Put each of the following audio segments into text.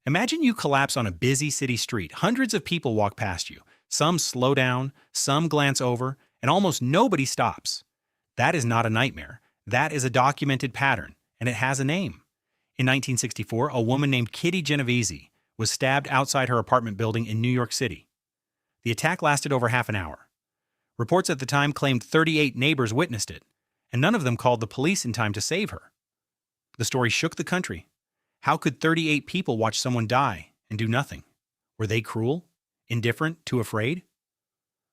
Imagine you collapse on a busy city street. Hundreds of people walk past you. Some slow down, some glance over, and almost nobody stops. That is not a nightmare. That is a documented pattern, and it has a name. In 1964, a woman named Kitty Genovese was stabbed outside her apartment building in New York City. The attack lasted over half an hour. Reports at the time claimed 38 neighbors witnessed it, and none of them called the police in time to save her. The story shook the country. How could 38 people watch someone die and do nothing? Were they cruel, indifferent, too afraid?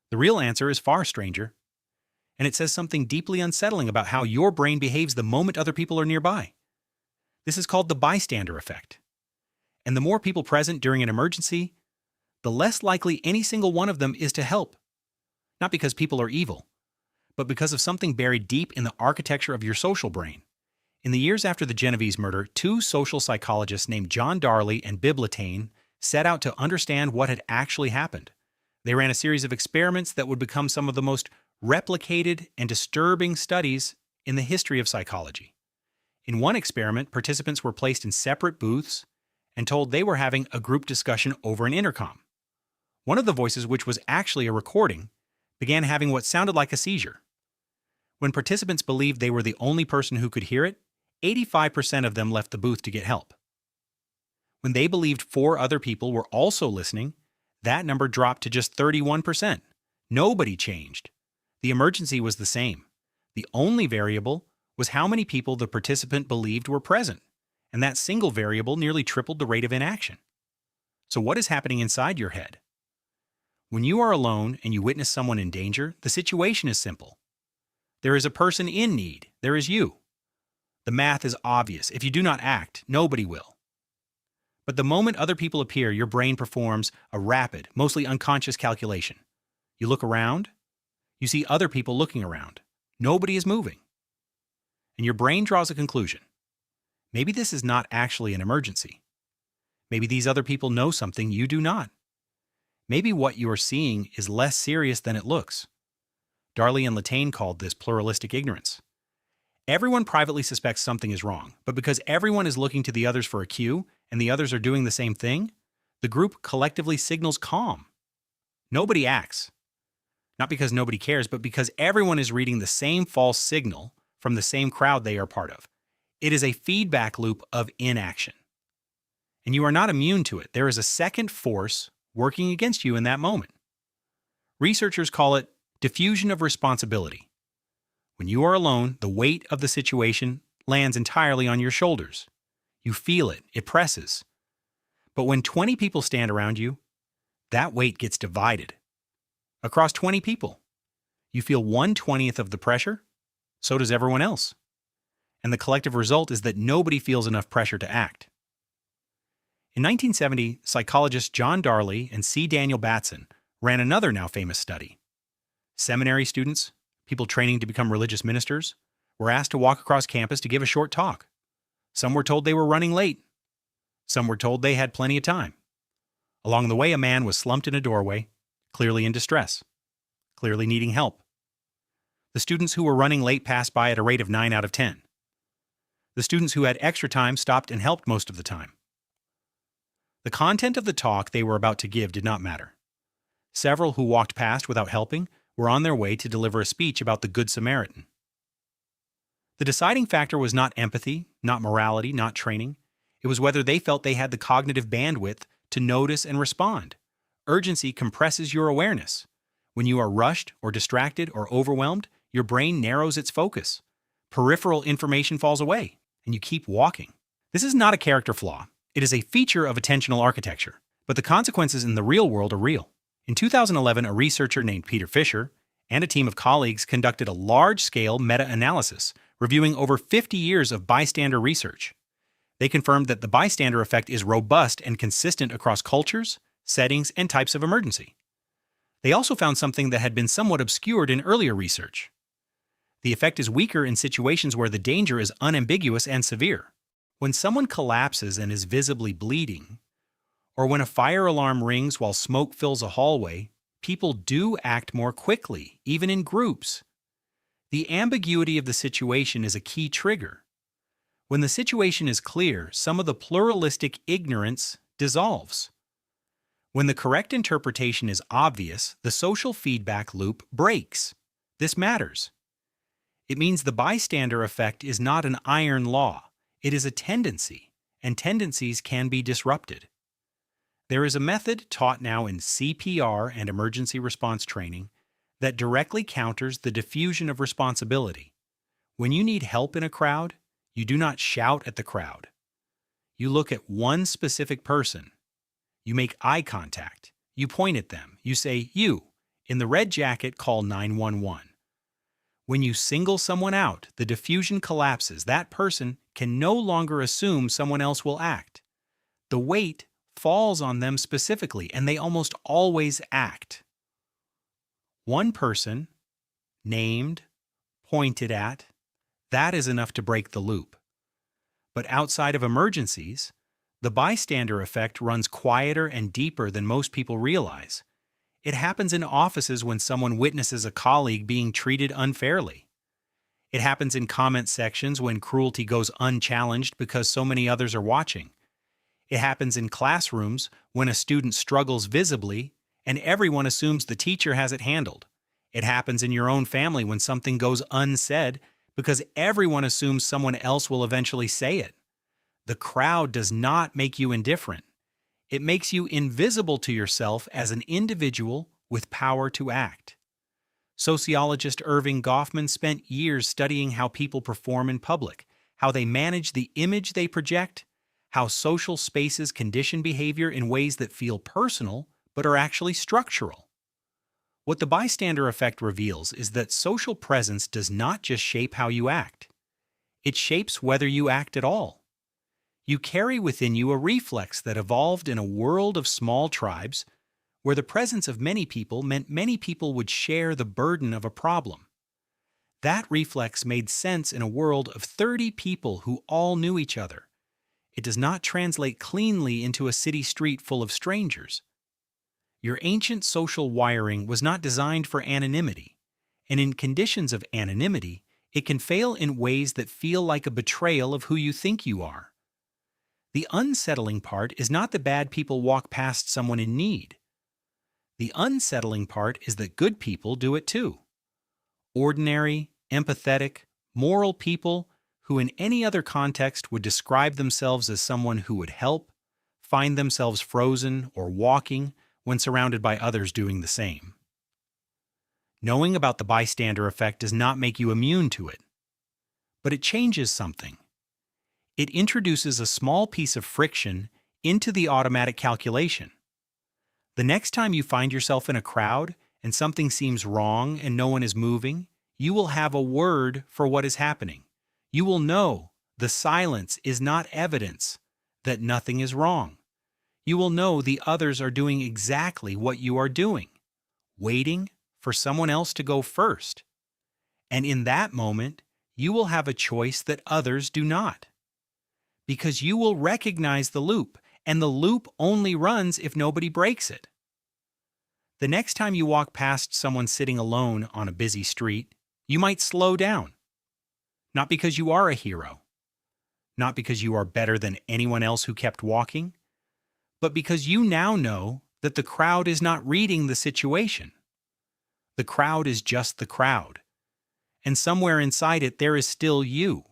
The real answer is far stranger, and it says something deeply unsettling about how your brain behaves the moment other people are nearby. This is called the bystander effect. And the more people present during an emergency, the less likely any single one of them is to help. Not because people are evil, but because of something buried deep in the architecture of your social brain. In the years after the Genovese murder, two social psychologists named John Darley and Byb Latané set out to understand what had actually happened. They ran a series of experiments that would become some of the most replicated and disturbing studies in the history of psychology. In one experiment, participants were placed in separate booths and told they were having a group discussion over an intercom. One of the voices, which was actually a recording, began having what sounded like a seizure. When participants believed they were the only person who could hear it, 85% of them left the booth to get help. When they believed 4 other people were also listening, that number dropped to just 31%. Nobody changed. The emergency was the same. The only variable was how many people the participant believed were present, and that single variable nearly tripled the rate of inaction. So what is happening inside your head? When you are alone and you witness someone in danger, the situation is simple. There is a person in need. There is you. The math is obvious. If you do not act, nobody will. But the moment other people appear, your brain performs a rapid, mostly unconscious calculation. You look around. You see other people looking around. Nobody is moving. And your brain draws a conclusion. Maybe this is not actually an emergency. Maybe these other people know something you do not. Maybe what you are seeing is less serious than it looks. Darley and Latané called this pluralistic ignorance. Everyone privately suspects something is wrong, but because everyone is looking to the others for a cue and the others are doing the same thing, the group collectively signals calm. Nobody acts. Not because nobody cares, but because everyone is reading the same false signal from the same crowd they are part of. It is a feedback loop of inaction. And you are not immune to it. There is a second force working against you in that moment. Researchers call it diffusion of responsibility. When you are alone, the weight of the situation lands entirely on your shoulders. You feel it. It presses. But when 20 people stand around you, that weight gets divided. Across 20 people, you feel 1/20th of the pressure, so does everyone else. And the collective result is that nobody feels enough pressure to act. In 1970, psychologists John Darley and C. Daniel Batson ran another now famous study. Seminary students, people training to become religious ministers, were asked to walk across campus to give a short talk. Some were told they were running late. Some were told they had plenty of time. Along the way, a man was slumped in a doorway, clearly in distress, clearly needing help. The students who were running late passed by at a rate of 9 out of 10. The students who had extra time stopped and helped most of the time. The content of the talk they were about to give did not matter. Several who walked past without helping were on their way to deliver a speech about the Good Samaritan. The deciding factor was not empathy, not morality, not training. It was whether they felt they had the cognitive bandwidth to notice and respond. Urgency compresses your awareness. When you are rushed or distracted or overwhelmed, your brain narrows its focus. Peripheral information falls away, and you keep walking. This is not a character flaw. It is a feature of attentional architecture. But the consequences in the real world are real. In 2011, a researcher named Peter Fisher and a team of colleagues conducted a large-scale meta-analysis reviewing over 50 years of bystander research. They confirmed that the bystander effect is robust and consistent across cultures, settings, and types of emergency. They also found something that had been somewhat obscured in earlier research. The effect is weaker in situations where the danger is unambiguous and severe. When someone collapses and is visibly bleeding, or when a fire alarm rings while smoke fills a hallway, people do act more quickly, even in groups. The ambiguity of the situation is a key trigger. When the situation is clear, some of the pluralistic ignorance dissolves. When the correct interpretation is obvious, the social feedback loop breaks. This matters. It means the bystander effect is not an iron law. It is a tendency, and tendencies can be disrupted. There is a method taught now in CPR and emergency response training that directly counters the diffusion of responsibility. When you need help in a crowd, you do not shout at the crowd. You look at one specific person. You make eye contact. You point at them. You say, "You, in the red jacket, call 911." When you single someone out, the diffusion collapses. That person can no longer assume someone else will act. The weight falls on them specifically, and they almost always act. One person, named, pointed at, that is enough to break the loop. But outside of emergencies, the bystander effect runs quieter and deeper than most people realize. It happens in offices when someone witnesses a colleague being treated unfairly. It happens in comment sections when cruelty goes unchallenged because so many others are watching. It happens in classrooms when a student struggles visibly and everyone assumes the teacher has it handled. It happens in your own family when something goes unsaid because everyone assumes someone else will eventually say it. The crowd does not make you indifferent. It makes you invisible to yourself as an individual with power to act. Sociologist Irving Goffman spent years studying how people perform in public, how they manage the image they project, how social spaces condition behavior in ways that feel personal but are actually structural. What the bystander effect reveals is that social presence does not just shape how you act. It shapes whether you act at all. You carry within you a reflex that evolved in a world of small tribes where the presence of many people meant many people would share the burden of a problem. That reflex made sense in a world of 30 people who all knew each other. It does not translate cleanly into a city street full of strangers. Your ancient social wiring was not designed for anonymity, and in conditions of anonymity, it can fail in ways that feel like a betrayal of who you think you are. The unsettling part is not that bad people walk past someone in need. The unsettling part is that good people do it too. Ordinary, empathetic, moral people who in any other context would describe themselves as someone who would help, find themselves frozen or walking when surrounded by others doing the same. Knowing about the bystander effect does not make you immune to it, but it changes something. It introduces a small piece of friction into the automatic calculation. The next time you find yourself in a crowd and something seems wrong and no one is moving, you will have a word for what is happening. You will know the silence is not evidence that nothing is wrong. You will know the others are doing exactly what you are doing, waiting for someone else to go first. And in that moment, you will have a choice that others do not. Because you will recognize the loop, and the loop only runs if nobody breaks it. The next time you walk past someone sitting alone on a busy street, you might slow down. Not because you are a hero, not because you are better than anyone else who kept walking, but because you now know that the crowd is not reading the situation. The crowd is just the crowd, and somewhere inside it there is still you.